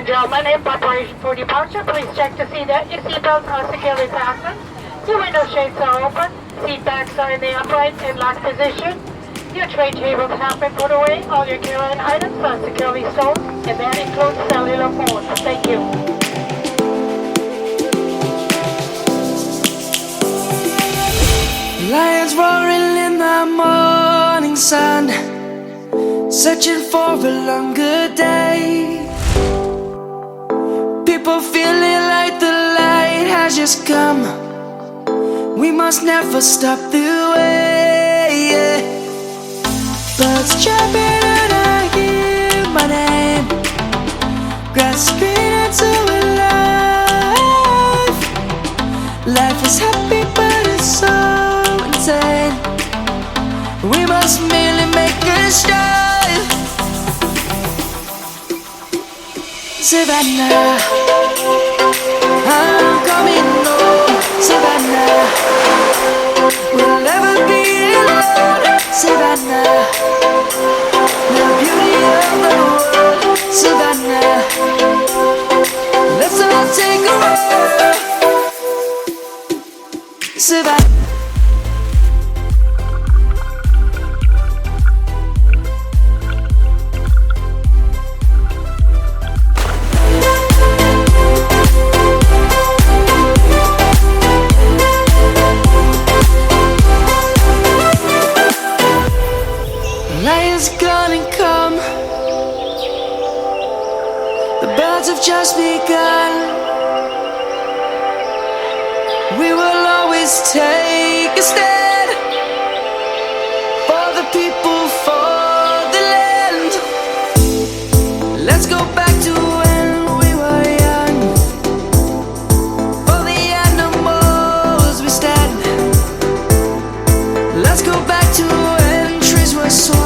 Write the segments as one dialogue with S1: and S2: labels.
S1: and gentlemen, in preparation for departure, please check to see that your seatbelts are securely fastened, your window shades are open, seat backs are in the upright and locked position, your tray tables have been put away, all your carry-on items are securely stowed, and that includes cellular phones. Thank you.
S2: Lions roaring in the morning sun, searching for a longer day. People feeling like the light has just come. We must never stop the way. Birds chirping and I hear my name, grasping into a life. Life is happy but it's so insane. We must merely make a start. Savannah, I'm coming home. Savannah, we'll never be alone. Savannah, the beauty of the world. Savannah, let's all take a walk. Savannah. Lion's gonna come. The birds have just begun. We will always take a stand for the people, for the land. Let's go back to when we were young. For the animals we stand. Let's go back to when trees were swung.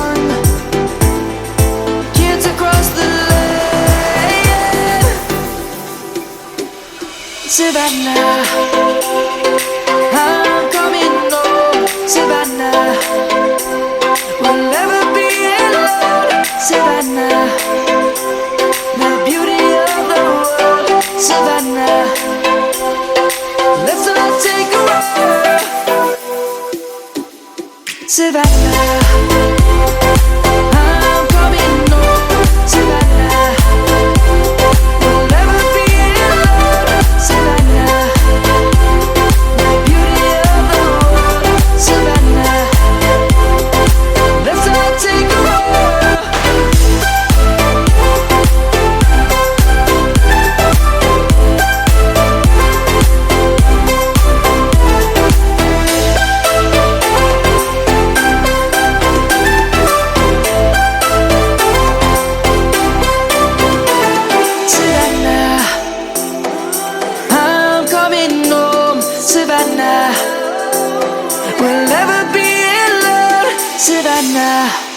S2: Savannah, I'm coming home. Savannah, we'll never be alone. Savannah, the beauty of the world. Savannah, let's all take a walk. Savannah, I'm coming home. Savannah, we'll never be alone. Savannah, the beauty of the world. Savannah, let's all take a walk. Savannah, I'm coming home. Savannah, we'll never be alone. Savannah.